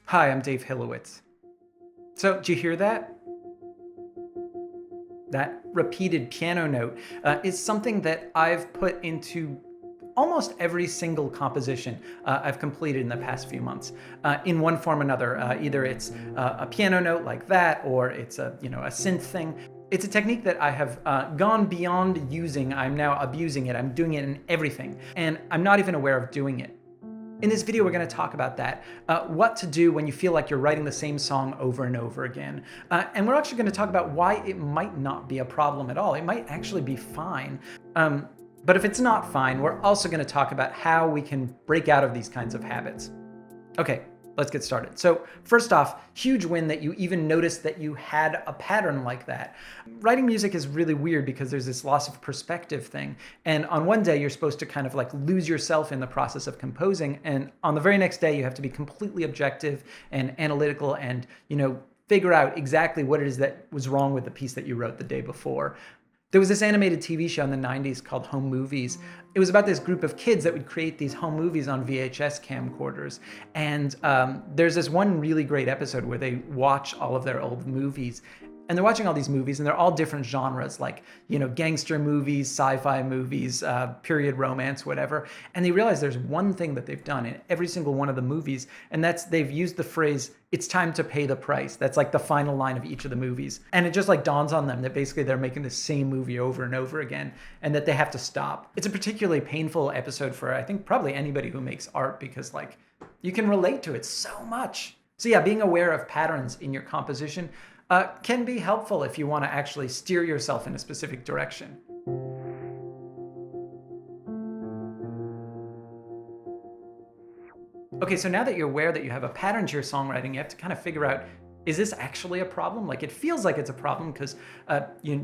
Hi, I'm Dave Hilowitz. So, did you hear that? That repeated piano note is something that I've put into almost every single composition I've completed in the past few months, in one form or another. Either it's a piano note like that, or it's a synth thing. It's a technique that I have gone beyond using. I'm now abusing it. I'm doing it in everything, and I'm not even aware of doing it. In this video, we're going to talk about that, what to do when you feel like you're writing the same song over and over again. And we're actually going to talk about why it might not be a problem at all. It might actually be fine. But if it's not fine, we're also going to talk about how we can break out of these kinds of habits. Okay, let's get started. So first off, huge win that you even noticed that you had a pattern like that. Writing music is really weird because there's this loss of perspective thing. And on one day, you're supposed to kind of like lose yourself in the process of composing. And on the very next day, you have to be completely objective and analytical and, figure out exactly what it is that was wrong with the piece that you wrote the day before. There was this animated TV show in the 90s called Home Movies. It was about this group of kids that would create these home movies on VHS camcorders. And there's this one really great episode where they watch all of their old movies. And they're watching all these movies, and they're all different genres, like, gangster movies, sci-fi movies, period romance, whatever. And they realize there's one thing that they've done in every single one of the movies, and that's they've used the phrase, "It's time to pay the price." That's like the final line of each of the movies. And it just like dawns on them that basically they're making the same movie over and over again, and that they have to stop. It's a particularly painful episode for, I think, probably anybody who makes art, because like you can relate to it so much. So yeah, being aware of patterns in your composition can be helpful if you want to actually steer yourself in a specific direction. Okay, so now that you're aware that you have a pattern to your songwriting, you have to kind of figure out, is this actually a problem? Like, it feels like it's a problem because you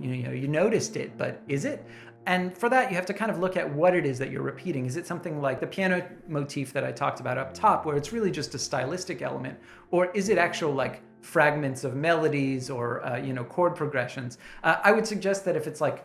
noticed it, but is it? And for that, you have to kind of look at what it is that you're repeating. Is it something like the piano motif that I talked about up top, where it's really just a stylistic element? Or is it actual like fragments of melodies or chord progressions? I would suggest that if it's like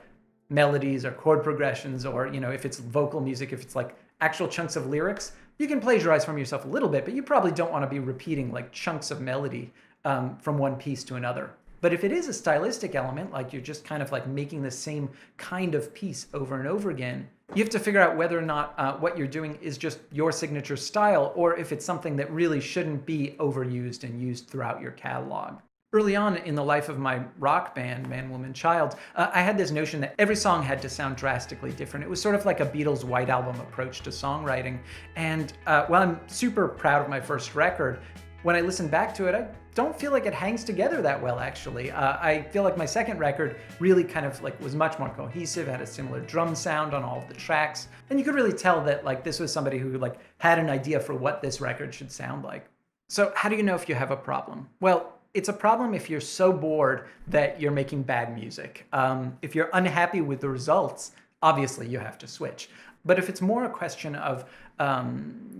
melodies or chord progressions, or if it's vocal music, if it's like actual chunks of lyrics, you can plagiarize from yourself a little bit, but you probably don't want to be repeating like chunks of melody from one piece to another. But if it is a stylistic element, like you're just kind of like making the same kind of piece over and over again, you have to figure out whether or not what you're doing is just your signature style, or if it's something that really shouldn't be overused and used throughout your catalog. Early on in the life of my rock band, Man, Woman, Child, I had this notion that every song had to sound drastically different. It was sort of like a Beatles White Album approach to songwriting. And while I'm super proud of my first record, when I listen back to it, I don't feel like it hangs together that well, actually. I feel like my second record really kind of like was much more cohesive, had a similar drum sound on all of the tracks. And you could really tell that like this was somebody who like had an idea for what this record should sound like. So how do you know if you have a problem? Well, it's a problem if you're so bored that you're making bad music. If you're unhappy with the results, obviously you have to switch. But if it's more a question of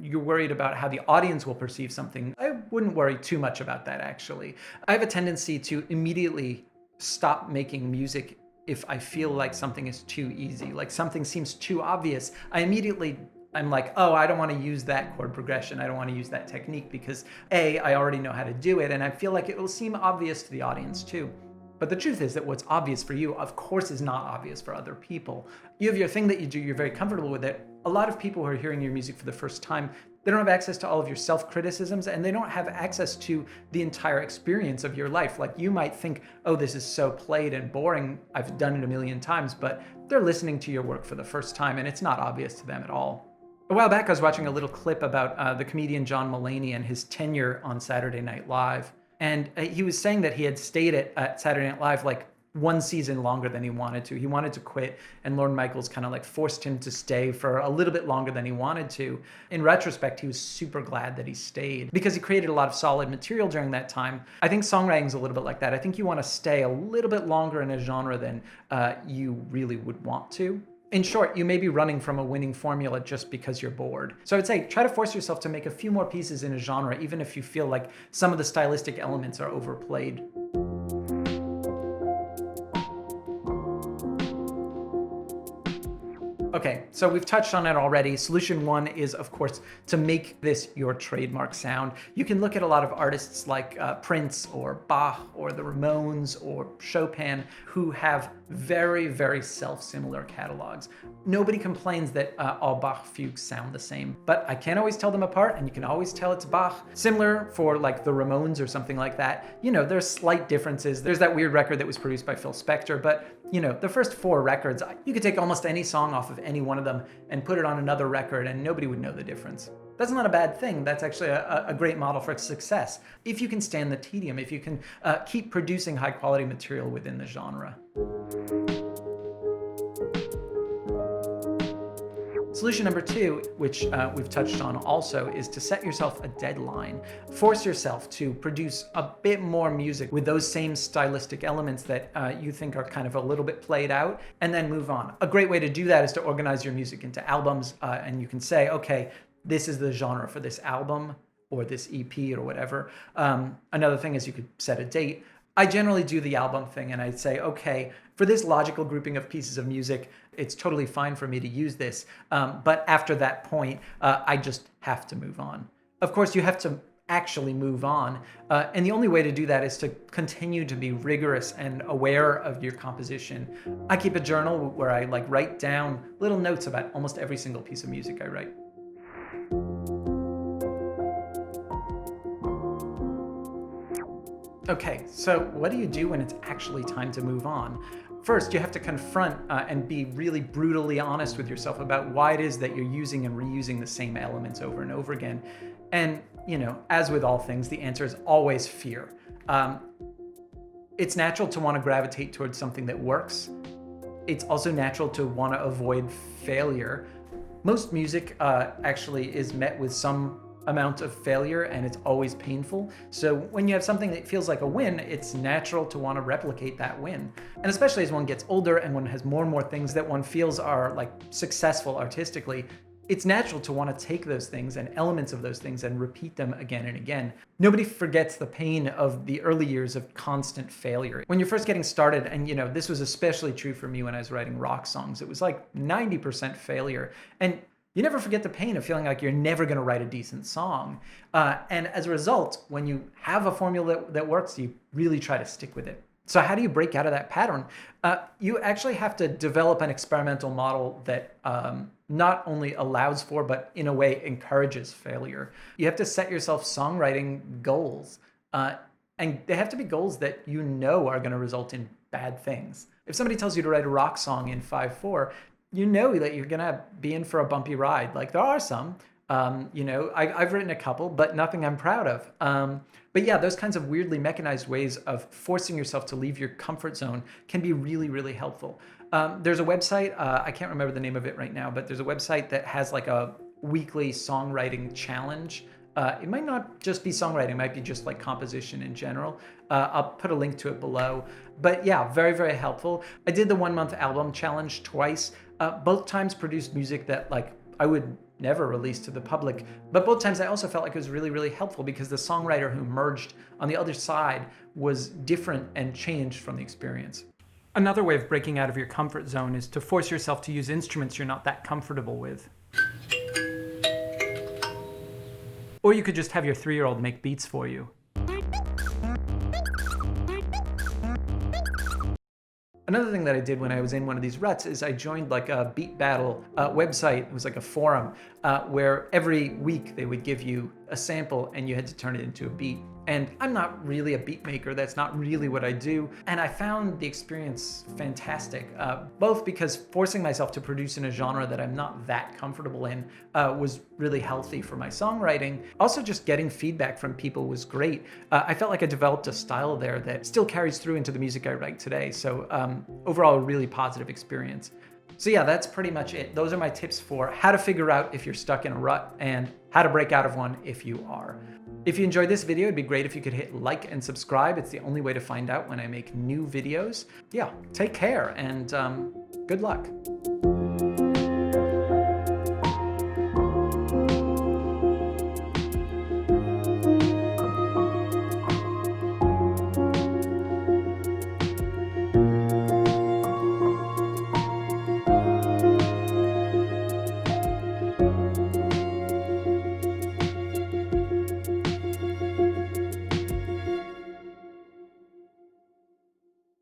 you're worried about how the audience will perceive something, I wouldn't worry too much about that, actually. I have a tendency to immediately stop making music if I feel like something is too easy, like something seems too obvious. I'm like, oh, I don't want to use that chord progression. I don't want to use that technique because A, I already know how to do it, and I feel like it will seem obvious to the audience too. But the truth is that what's obvious for you, of course, is not obvious for other people. You have your thing that you do, you're very comfortable with it. A lot of people who are hearing your music for the first time, they don't have access to all of your self-criticisms, and they don't have access to the entire experience of your life. Like, you might think, oh, this is so played and boring, I've done it a million times, but they're listening to your work for the first time, and it's not obvious to them at all. A while back, I was watching a little clip about the comedian John Mulaney and his tenure on Saturday Night Live. And he was saying that he had stayed at Saturday Night Live like one season longer than he wanted to. He wanted to quit, and Lorne Michaels kind of like forced him to stay for a little bit longer than he wanted to. In retrospect, he was super glad that he stayed because he created a lot of solid material during that time. I think songwriting is a little bit like that. I think you want to stay a little bit longer in a genre than you really would want to. In short, you may be running from a winning formula just because you're bored. So I would say try to force yourself to make a few more pieces in a genre, even if you feel like some of the stylistic elements are overplayed. Okay, so we've touched on it already. Solution one is, of course, to make this your trademark sound. You can look at a lot of artists like Prince or Bach or the Ramones or Chopin who have very, very self-similar catalogs. Nobody complains that all Bach fugues sound the same, but I can't always tell them apart, and you can always tell it's Bach. Similar for like the Ramones or something like that. You know, there's slight differences. There's that weird record that was produced by Phil Spector, but you know, the first 4 records, you could take almost any song off of any one of them and put it on another record and nobody would know the difference. That's not a bad thing. That's actually a great model for success. If you can stand the tedium, if you can keep producing high quality material within the genre. Solution number 2, which we've touched on also, is to set yourself a deadline. Force yourself to produce a bit more music with those same stylistic elements that you think are kind of a little bit played out, and then move on. A great way to do that is to organize your music into albums, and you can say, okay, this is the genre for this album or this EP or whatever. Another thing is you could set a date. I generally do the album thing and I'd say, okay, for this logical grouping of pieces of music, it's totally fine for me to use this. But after that point, I just have to move on. Of course, you have to actually move on. And the only way to do that is to continue to be rigorous and aware of your composition. I keep a journal where I write down little notes about almost every single piece of music I write. Okay, so what do you do when it's actually time to move on? First, you have to confront and be really brutally honest with yourself about why it is that you're using and reusing the same elements over and over again. And, you know, as with all things, the answer is always fear. It's natural to want to gravitate towards something that works. It's also natural to want to avoid failure. Most music actually is met with some amount of failure, and it's always painful. So when you have something that feels like a win, it's natural to want to replicate that win. And especially as one gets older and one has more and more things that one feels are successful artistically, it's natural to want to take those things and elements of those things and repeat them again and again. Nobody forgets the pain of the early years of constant failure. When you're first getting started, and you know, this was especially true for me when I was writing rock songs, it was like 90% failure. And you never forget the pain of feeling like you're never going to write a decent song. And as a result, when you have a formula that works, you really try to stick with it. So how do you break out of that pattern? You actually have to develop an experimental model that not only allows for, but in a way encourages failure. You have to set yourself songwriting goals. And they have to be goals that you know are going to result in bad things. If somebody tells you to write a rock song in 5/4, you know that you're gonna be in for a bumpy ride. Like there are some, you know, I've written a couple, but nothing I'm proud of. But yeah, those kinds of weirdly mechanized ways of forcing yourself to leave your comfort zone can be really, really helpful. There's a website, I can't remember the name of it right now, but there's a website that has like a weekly songwriting challenge. It might not just be songwriting, it might be just like composition in general. I'll put a link to it below. But yeah, very, very helpful. I did the 1-month album challenge twice. Both times produced music that I would never release to the public. But both times I also felt like it was really, really helpful because the songwriter who emerged on the other side was different and changed from the experience. Another way of breaking out of your comfort zone is to force yourself to use instruments you're not that comfortable with. Or you could just have your 3-year-old make beats for you. Another thing that I did when I was in one of these ruts is I joined like a beat battle website. It was like a forum where every week they would give you a sample and you had to turn it into a beat. And I'm not really a beat maker. That's not really what I do. And I found the experience fantastic, both because forcing myself to produce in a genre that I'm not that comfortable in was really healthy for my songwriting. Also, just getting feedback from people was great. I felt like I developed a style there that still carries through into the music I write today. So overall, a really positive experience. So yeah, that's pretty much it. Those are my tips for how to figure out if you're stuck in a rut and how to break out of one if you are. If you enjoyed this video, it'd be great if you could hit like and subscribe. It's the only way to find out when I make new videos. Yeah, take care and good luck.